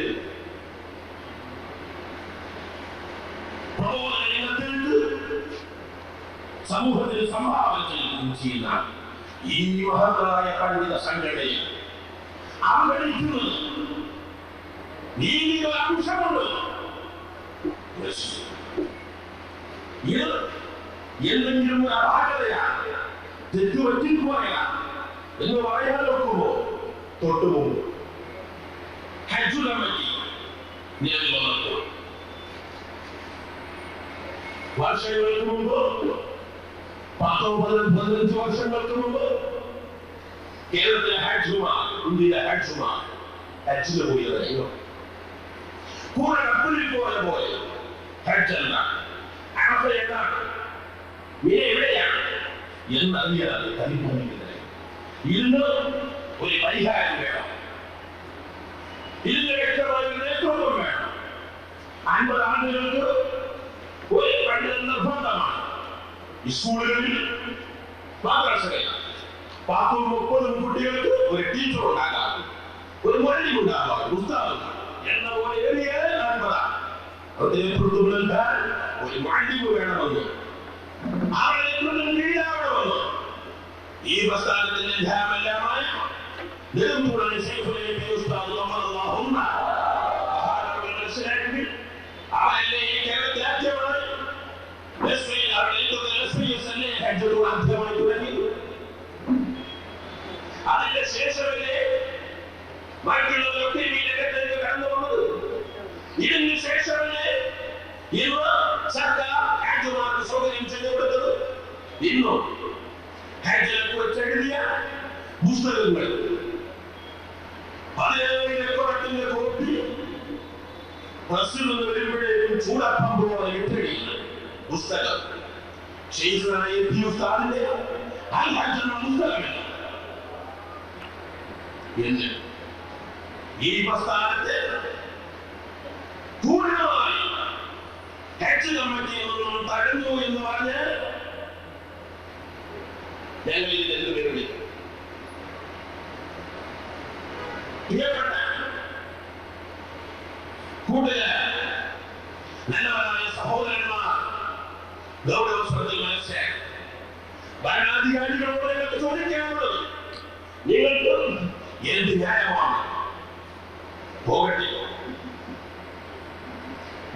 പ്രബോധന രംഗത്തേക്ക് സമൂഹത്തിന് സംഭാവന ചെയ്യുന്ന ഈ മഹത്തായ പണ്ഡിത സംഘടനയിൽ അവഗണിക്കുന്നത് നീതിയുടെ അംശമുണ്ട്. ഇത് എന്തെങ്കിലും അപാകതയാണ്, തെറ്റുപറ്റിപ്പോയാണ് എന്ന് പറയാൻ നോക്കുമ്പോ തൊട്ടുപോകും. ഹജ്ജ് കമ്മിറ്റി നിലവിൽ വന്നപ്പോൾ വർഷങ്ങൾക്ക് മുമ്പ് 10-15 വർഷങ്ങൾക്ക് മുമ്പ് കേരളത്തിലെ ഹജ്ജുമാർ, ഇന്ത്യയിലെ ഹജ്ജുമാർ ഹജ്ജിന് പോയതായിരുന്നു. കൂടെ കപ്പലിൽ പോലെ ഹജ്ജ് എന്താണ്, അറഫ എന്താണ്, മിന എവിടെയാണ് എന്നറിയാതെ കലിപ്പിക്കുന്നത്. ഇതിന് ഒരു പരിഹാരം വേണം, ഇതിന് വ്യക്തമായ ഒരു നേതൃത്വം വേണം. 50 ആണ്ടുകൾക്ക് ഒരു പണ്ഡിതൻ നിർബന്ധമാണ്. സ്കൂളുകളിൽ മദ്രസകളിൽ 10-30 കുട്ടികൾക്ക് ഒരു ടീച്ചർ ഉണ്ടാകാം, ഒരു മൊഴി ഉണ്ടാകാം, ഉസ്താദ് എന്ന പോലെ ഏറിയാൽ 50 നേതൃത്വം നൽകാൻ ഒരു മഴ വേണമെന്ന്, ആ നേതൃത്വം കീഴാവണമെന്ന് ഈ പ്രസ്ഥാനത്തിന്റെ ധ്യാനമെല്ലാമായി നെടുമ്പുഴ ശൈഖുൽ ഉസ്താദ് റഹ്മത്തുള്ളാഹുമ്മ മനസ്സിലാക്കി അവരല്ലേ ഈ കേരളത്തിൽ ആദ്യമായി ആദ്യമായി തുടങ്ങി. അതിന്റെ ശേഷമല്ലേ മറ്റുള്ളവരൊക്കെ ഈ രംഗത്തേക്ക് കടന്നു വന്നത്. ഇതിന് ശേഷമല്ലേ ഇന്ന് സർക്കാർ ഹാജിമാർക്ക് സൗകര്യം ചെയ്തു കൊടുത്തത്. ഇന്നും ഹാജിനെ കുറിച്ച് എഴുതിയ പുസ്തകങ്ങൾ 17 കോപ്പി പ്രസ്സിൽ നിന്ന് വരുമ്പോഴേക്കും ചൂടപ്പമ്പ് പോലെ ഇട്ടുകയില്ല പുസ്തകം. ഷെയ്ഖുനായ ഉസ്താദിന്റെ അൽ ഹജ്ജ് എന്ന പുസ്തകമില്ല. എന്ന് ഈ പ്രസ്ഥാനത്തെ പൂർണ്ണമായി ഹജ്ജ് കമ്മിറ്റിയിൽ നിന്നും തടഞ്ഞു എന്ന് പറഞ്ഞ് ഞങ്ങൾ ഇത് എന്തുപേര് വിളിക്കും? പ്രിയപ്പെട്ട കൂട്ടുകാർ, നല്ലവരായ സഹോദരന്മാർ, ഗൗരവസ്വരത്തിൽ മനസ്സിലാക്കി ഭരണാധികാരികളോട് ഞങ്ങൾക്ക് ചോദിക്കാനുള്ളത്, നിങ്ങൾക്ക് എന്ത് ന്യായമാണ്? പോകട്ടെ,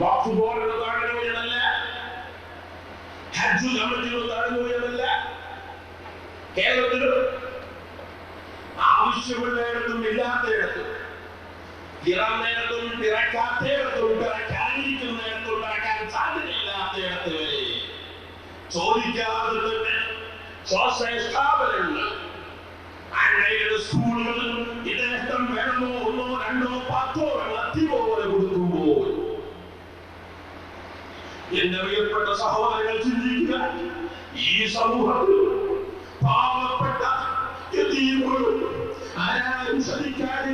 വഖഫ് ബോർഡിന് താഴ്ന്നു എന്നല്ല, ഹജ്ജ് കമ്മിറ്റികൾ താഴ്ന്നു എന്നല്ല, കേരളത്തിൽ ആവശ്യമുള്ളയിടത്തും ഇല്ലാത്തയിടത്തും, തിറന്നയിടത്തും തിറക്കാത്തയിടത്തും തിറക്കാനിരിക്കുന്നിടത്തും തിറക്കാൻ സാധ്യതയില്ലാത്തയിടത്ത് വരെ ചോദിക്കാതെ തന്നെ സ്വാശ്രയ സ്ഥാപനങ്ങൾ, അൺഎയ്ഡഡ് സ്കൂളുകൾ യഥേഷ്ടം വേണമോ 1, 2, 10 അത്തിപോലെ കൊടുക്കുമ്പോൾ എന്റെ പ്രിയപ്പെട്ട സഹോദരങ്ങൾ ചിന്തിക്കുക, ഈ സമൂഹത്തിൽ പാവപ്പെട്ട യതീമുകളും ആരാരും ശ്രദ്ധിക്കാതെ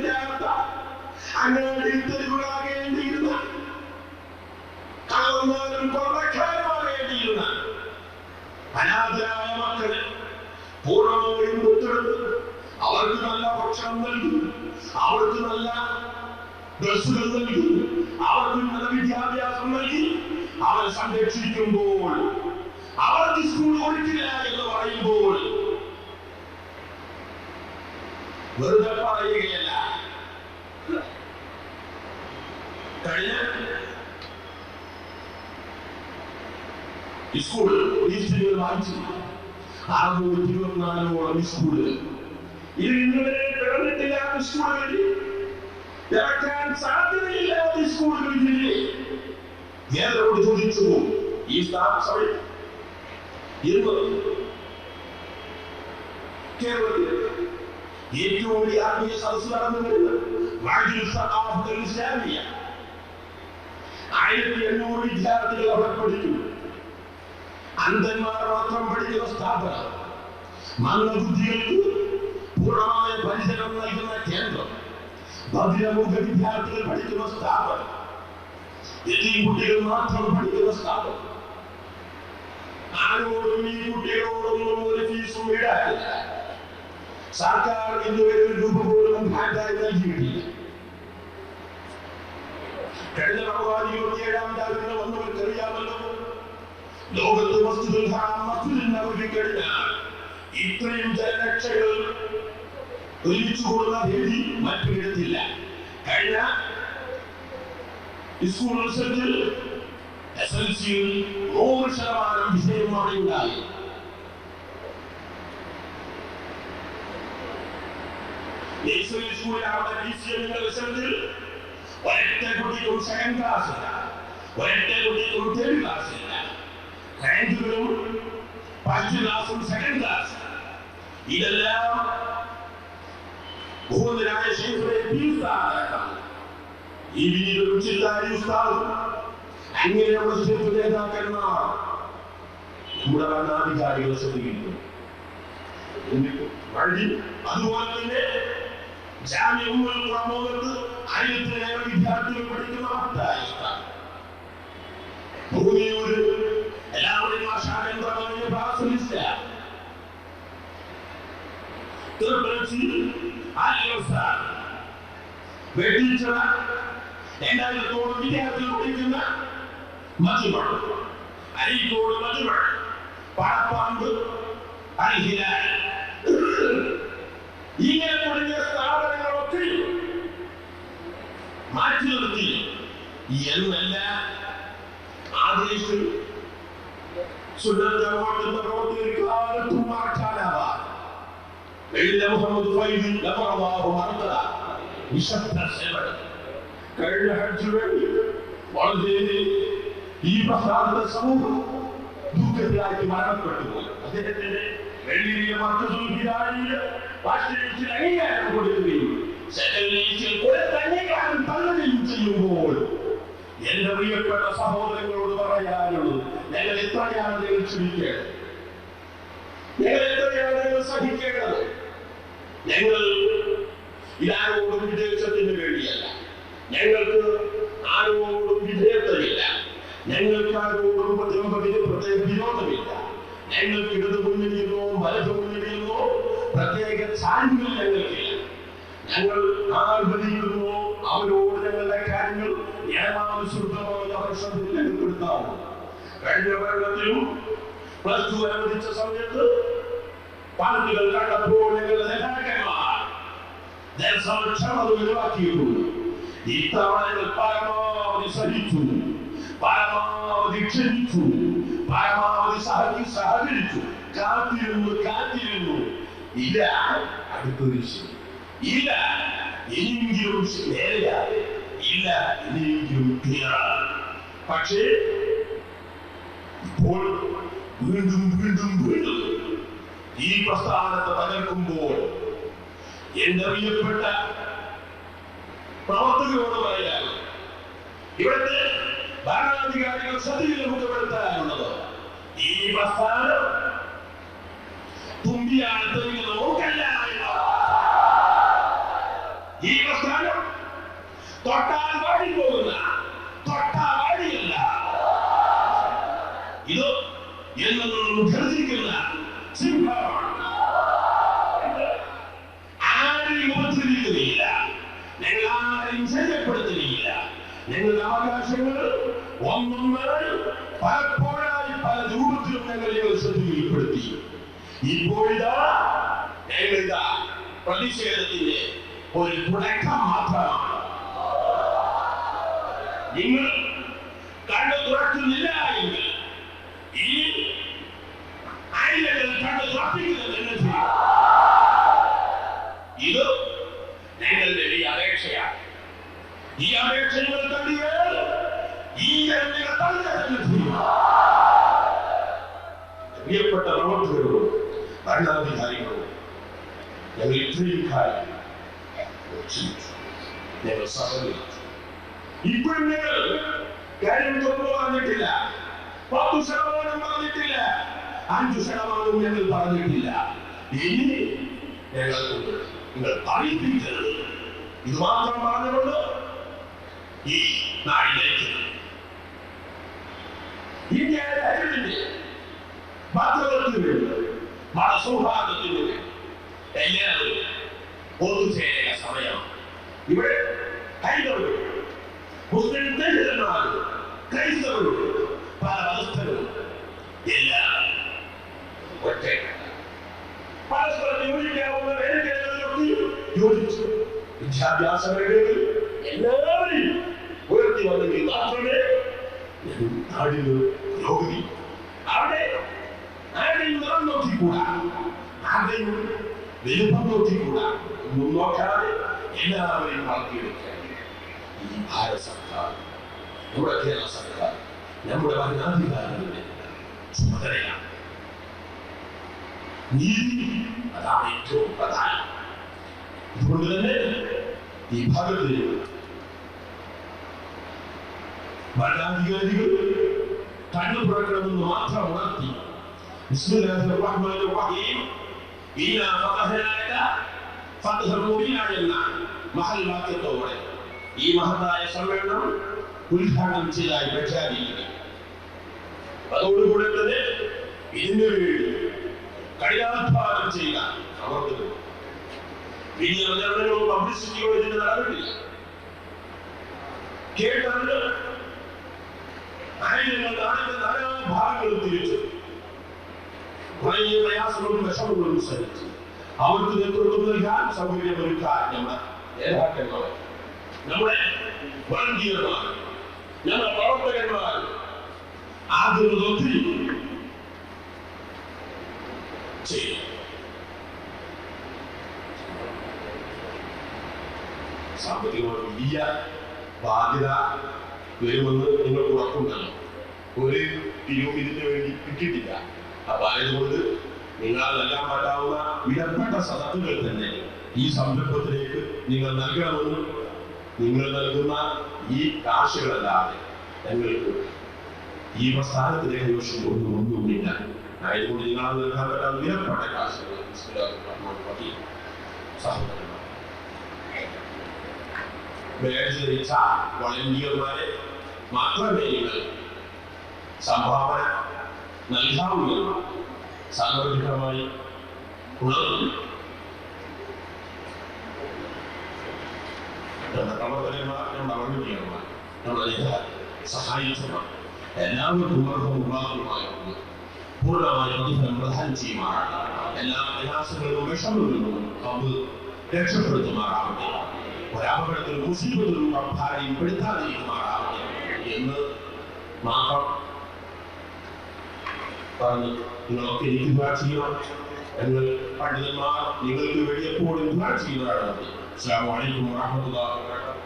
അങ്ങാടി തെരുവാകേണ്ടിയിരുന്ന, കള്ളന്മാരും കൊള്ളക്കാരുമാകേണ്ടിയിരുന്ന അനാഥരായ മക്കളെ പൂർണ്ണമായും ദത്തെടുത്ത് അവർക്ക് നല്ല ഭക്ഷണം നൽകി, അവർക്ക് നല്ല ഡ്രസ്സുകൾ നൽകി, അവർക്ക് നല്ല വിദ്യാഭ്യാസം നൽകി അവരെ സംരക്ഷിക്കുമ്പോൾ, അവർക്ക് സ്കൂൾ കൊടുക്കില്ല എന്ന് പറയുമ്പോൾ വെറുതെ പറയുകയല്ല. കഴിഞ്ഞ സ്കൂൾ ലിസ്റ്റുകൾ വായിച്ചു 624ഓളം സ്കൂളുകൾ. ഇത് ഇന്നുവരെ കിടന്നിട്ടില്ല. സ്കൂളുകളിൽ ഇറക്കാൻ സാധ്യതയില്ലാത്ത സ്കൂളുകളില്ലേ? കേരളോട് ചോദിച്ചു ഈ സ്ഥാപന ഇന്ന് കേരളത്തിൽ ഏറ്റവും വലിയ ആത്മീയ സദസ് നടന്നു വരുന്നത് 1800 വിദ്യാർത്ഥികൾ അവിടെ പഠിക്കുന്നു. അന്ധന്മാർ മാത്രം പഠിക്കുന്ന സ്ഥാപനം, മന്ദബുദ്ധികൾക്ക് പൂർണ്ണമായ പരിചരണം നൽകുന്ന കേന്ദ്രം, ബധിരമുഖ വിദ്യാർത്ഥികൾ പഠിക്കുന്ന സ്ഥാപനം, കുട്ടികൾ മാത്രം പഠിക്കുന്ന സ്ഥാപനം. ആരോടും ഈ കുട്ടികളോടൊന്നും ഒരു ഫീസും ഈടാക്കില്ല. സർക്കാർ ഇന്നുവരെ ഒരു രൂപ പോലും ഹാൻഡായി നൽകിയിട്ടില്ല. കഴിഞ്ഞ 27-ാം രാവിലെ വന്നവർക്കറിയാമല്ലോ, ലോകത്ത് മസ്ജിദുൽ ഹറാം മസ്ജിദിൽ നബവി കഴിഞ്ഞാൽ ഇത്രയും ജനലക്ഷങ്ങൾ ഒരുമിച്ചു കൂടുന്ന വേദി മറ്റൊരിടത്തില്ല. കഴിഞ്ഞ സ്കൂൾ റിസൾട്ടിൽ SLCയിൽ 100% വിജയം അവിടെ ഉണ്ടായി. സ്കൂളിൽ അവിടെ BCM റിസൾട്ടിൽ ഒരൊറ്റ കുട്ടിക്കും സെക്കൻഡ് ക്ലാസ് ഇല്ല, ഒരൊറ്റ കുട്ടിക്കും തേർഡ് ക്ലാസ് ഇല്ല. റാങ്കുകളും ഫസ്റ്റ് ക്ലാസും സെക്കൻഡ് ക്ലാസ്. ഇതെല്ലാം ബഹുമാനരായ ശൈഖുൽ ഈ വീടും ചില്ലാരി ഉസ്താദും അങ്ങനെയുള്ള ശൈഖ് നേതാക്കന്മാർ നമ്മുടെ ഭരണാധികാരികളെ ശ്രദ്ധിക്കുന്നു. അതുപോലെ തന്നെ ജാമിഅ ഉമ്മുൽ ഖുറ ലോകത്ത് 1000-ലേറെ വിദ്യാർത്ഥികൾ പഠിക്കുന്ന മഹത്തായ സ്ഥാപനം. ഭൂമിയൂര് എല്ലാവരും ആശാകേന്ദ്രമായ പ്രാർത്ഥനിച്ച തിരുപ്പതി ആലിയോസാർ വെട്ടിച്ചട 2000-ഓളം വിദ്യാർത്ഥികൾ പഠിക്കുന്ന മജ്മഅ, അരീക്കോട് മജ്മഅ, പാടപ്പാമ്പ് അൽഹിലാൽ, ഇങ്ങനെ തുടങ്ങിയ സ്ഥാപനങ്ങളൊക്കെ മാറ്റി നിർത്തി എന്നല്ല ആദേശം സുന്നത്തമാക്കുന്ന പ്രവർത്തികൾ കാലത്തും മാറ്റാനാവാൻ മുഹമ്മദ് ഫൈദി വിശുദ്ധ സേവനം കഴിഞ്ഞ ഹജ്ജിൽ വളരെ ഈ പ്രസാദ സമൂഹം ദുഃഖത്തിലാക്കി മരണപ്പെട്ടു പോയി. അദ്ദേഹത്തിന്റെ വെള്ളിയിലെ മർക്കസുൽ ഹിദായയിൽ വാസ്തവത്തിൽ അംഗീകാരം കൊടുക്കുകയും തള്ളുകയും ചെയ്യുമ്പോൾ എന്റെ പ്രിയപ്പെട്ട സഹോദരങ്ങളോട് പറയാനുള്ളത്, ഞങ്ങൾ എത്രയാണ് നിങ്ങൾ ക്ഷമിക്കേണ്ടത്, ഞങ്ങൾ എത്രയാണ് നിങ്ങൾ സഹിക്കേണ്ടത്. ഞങ്ങൾ ഇതാരോടും വിദേശത്തിന് വേണ്ടിയല്ല, ഞങ്ങൾക്ക് ആരോടും വിധേയത്വമില്ല, ഞങ്ങൾക്ക് ആരോടും പ്രത്യേക വിരോധമില്ല, ഞങ്ങൾക്ക് ഇടതു മുന്നണിയെന്നോ വലതു മുന്നണിയെന്നോ പ്രത്യേക ചാൻസുകൾ ഞങ്ങൾക്കില്ല. ഞങ്ങൾ ആർഭരിക്കുന്നു അവരോട് ഞങ്ങളുടെ കാര്യങ്ങൾ നിയമാനുസൃതമായ വർഷത്തിൽ ഏർപ്പെടുത്താവും. കഴിഞ്ഞ ഭരണത്തിലും +2 അനുവദിച്ച സമയത്ത് പാർട്ടികൾ കണ്ടപ്പോൾ ഞങ്ങളുടെ നേതാക്കന്മാർ ജനസംരക്ഷണം ഒഴിവാക്കിയിട്ടുണ്ട്. ഇത്തവണ ഞങ്ങൾ പരമാവധി സഹിച്ചു, പരമാവധി ക്ഷണിച്ചു, പരമാവധി സഹകരിച്ചു, കാത്തിരുന്നു. ഇല്ല അടുത്തൊരു ഇല്ല, ഇനിയെങ്കിലും നേരെയാണ്, ഇല്ല ഇനിയെങ്കിലും ക്ലിയറാണ്. പക്ഷേ ഇപ്പോൾ വീണ്ടും ഈ പ്രസ്ഥാനത്തെ തകർക്കുമ്പോൾ എന്റെ പ്രിയപ്പെട്ട പ്രവർത്തകരോട് പറയാൻ, ഇവിടുത്തെ ഭരണാധികാരികൾ ശ്രദ്ധയിൽ മുഖപ്പെടുത്താനുള്ളത്, ഈ പ്രസ്ഥാനം തുമ്പിയാഴത്തിൽ നോക്കല്ല. ഈ പ്രസ്ഥാനം തൊട്ടാൽ വാടി പോകുന്ന തൊട്ടാൽ വാടിയല്ല, ഇത് എന്നും ധരിക്കുന്ന സിംഹമാണ്. ആരെയും ഉപദ്രവിക്കുകയില്ല, ഞങ്ങൾ ആരെയും ശല്യപ്പെടുത്തുകയില്ല. ഞങ്ങളുടെ അവകാശങ്ങൾ ഒന്നൊന്നായി പലപ്പോഴായി പല രൂപത്തിലും ഞങ്ങൾ ശ്രദ്ധയിൽപ്പെടുത്തി. ഇപ്പോഴിതാ ഞങ്ങളിതാ പ്രതിഷേധത്തിന്റെ ഒരു തുടക്കം മാത്രമാണ്. നിങ്ങൾ കണ്ണു തുറക്കുന്നില്ല എങ്കിൽ ഈ ആയിരങ്ങൾ കണ്ണു തുറപ്പിക്കുന്നത് എന്ന് ചെയ്യും. ഇത് ഞങ്ങളുടെ ഈ അപേക്ഷയാണ്. ഈ അപേക്ഷ നിങ്ങൾ കണ്ടിയാൽ ഈ ജനങ്ങൾ തന്നെ ചെയ്യും. പ്രിയപ്പെട്ട പ്രവർത്തകരോടും ഭരണാധികാരികളോടും ഞങ്ങൾ ഇത്രയും കാര്യം ഞങ്ങൾ സഹകരിച്ചു. ഇപ്പോഴും ഞങ്ങൾ കാര്യം തുറന്നു പറഞ്ഞിട്ടില്ല, 10% പറഞ്ഞിട്ടില്ല, 5% ഞങ്ങൾ പറഞ്ഞിട്ടില്ല. ഇനി ഞങ്ങൾ നിങ്ങൾ അറിയിപ്പിക്കരുത്. ഇത് മാത്രം പറഞ്ഞുകൊണ്ട് ഈ നാടിലേക്ക് ഇന്ത്യ രാജ്യത്തിന്റെ ഭദ്രതയ്ക്ക് വേണ്ടി, മതസൗഹാർദ്ദത്തിന് വേണ്ടി എല്ലാവരും ഒത്തുചേരുക സമയം. ഇവിടെ ഹൈന്ദവരും മുസ്ലിം ദളിതന്മാരും ക്രൈസ്തവരും പല മതസ്ഥരും എല്ലാം ഒറ്റ പരസ്പരം യോജിക്കാവുന്ന വേദികളിലൊക്കെ യോജിച്ചു വിദ്യാഭ്യാസ മേഖലകളിൽ എല്ലാവരെയും ഉയർത്തി വന്നെങ്കിൽ മാത്രമേ നാടിന് പുരോഗതി. അവിടെ ആരുടെയും നിറം നോക്കിക്കൂടാ, ആരുടെയും വലുപ്പം നോക്കിക്കൂടാ, ഒന്നും നോക്കാതെ എല്ലാവരെയും വളർത്തിയെടുക്കാൻ ഈ ഭാരത സർക്കാർ, നമ്മുടെ കേരള സർക്കാർ, നമ്മുടെ ഭരണാധികാരികളുടെ ചുമതലയാണ്. നീതി അതാണ് ഏറ്റവും പ്രധാനം. അതുകൊണ്ട് തന്നെ ഈ ഭാഗത്ത് ഭരണാധികാരികൾ കണ്ണു തുറക്കണമെന്ന് മാത്രം ഉണർത്തി ബിസ്മില്ലാഹിർ റഹ്മാനിർ റഹീം ഇന്നാ ഫതഹ്നാക ഫതഹൻ മുബീന എന്ന മഹൽ വാക്യത്തോടെ ഈ മഹത്തായ സമ്മേളനം ഉദ്ഘാടനം ചെയ്തതായി പ്രഖ്യാപിക്കുന്നു. അതോടുകൂടെ തന്നെ ഇതിനു വേണ്ടി കഠിനാധ്വാനം ചെയ്ത അവർക്ക് വലിയ പ്രചരണങ്ങളും പബ്ലിസിറ്റിയോ ഇതിന് നടന്നിട്ടില്ല. കേട്ടത് ആയിരങ്ങൾ നാടിന്റെ നാനാഭാഗങ്ങളും തിരിച്ചു കുറേ പ്രയാസങ്ങളും വിഷമങ്ങളും സഹിച്ചു അവർക്ക് നേതൃത്വം നൽകാൻ സൗകര്യമൊരുക്കാൻ നമ്മുടെ നേതാക്കന്മാർ, നമ്മുടെ വളണ്ടിയർമാർ, നമ്മുടെ പ്രവർത്തകന്മാർ ആദ്യം ഒത്തിരി ചെയ്യും. സാമ്പത്തികമായി വലിയ ബാധ്യത വരുമെന്ന് നിങ്ങൾക്ക് ഉറപ്പുണ്ടല്ലോ. ഒരു പിരിവും ഇതിന് വേണ്ടി കിട്ടിയിട്ടില്ല. അപ്പൊ ആയതുകൊണ്ട് നിങ്ങൾ നൽകാൻ പറ്റാവുന്ന വിലപ്പെട്ട സദത്തുകൾ തന്നെ ഈ സംരംഭത്തിലേക്ക് നിങ്ങൾ നൽകണമെന്നും നിങ്ങൾ നൽകുന്ന ഈ കാശുകളല്ലാതെ ഞങ്ങൾക്ക് ഈ പ്രസ്ഥാനത്തിലെ കൈവശം ഒന്നുമില്ല. ആയതുകൊണ്ട് നിങ്ങൾ നൽകാൻ പറ്റാവുന്ന വിലപ്പെട്ട കാശുകൾ സഹോദരന്മാർ ബാഡ്ജ് ധരിച്ച വളണ്ടിയർമാരെ മാത്രമേ നിങ്ങൾ സംഭാവന നൽകാവുന്ന സാങ്കേതികമായി ഉണർന്നു. നമ്മുടെ പ്രവർത്തകന്മാർ, നമ്മുടെ വളണ്ടിയർമാർ, നമ്മുടെ സഹായിച്ചവർ എല്ലാവർക്കും ഉണർവുമാകുന്നു പൂർണ്ണമായ പ്രതിഫലം പ്രദാനം ചെയ്യുമാറാണ്. എല്ലാ പ്രയാസങ്ങളിലും വിഷമങ്ങളിലും അത് രക്ഷപ്പെടുത്തുമാറാവട്ടെ. ഒരപകടത്തിലും മുസീബത്തിലും ഭാര്യയും പെടുത്താതിരിക്കുമാറാവട്ടെ എന്ന് മാത്രം പറഞ്ഞ് നിങ്ങളൊക്കെ എനിക്ക് ദുആ ചെയ്യണം. ഞങ്ങൾ പണ്ഡിതന്മാർ നിങ്ങൾക്ക് വേണ്ടി എപ്പോഴും ദുആ ചെയ്യുന്നതാണ്. അസ്സലാമു അലൈക്കും വറഹ്മത്തുള്ളാഹി വബറകാതുഹു.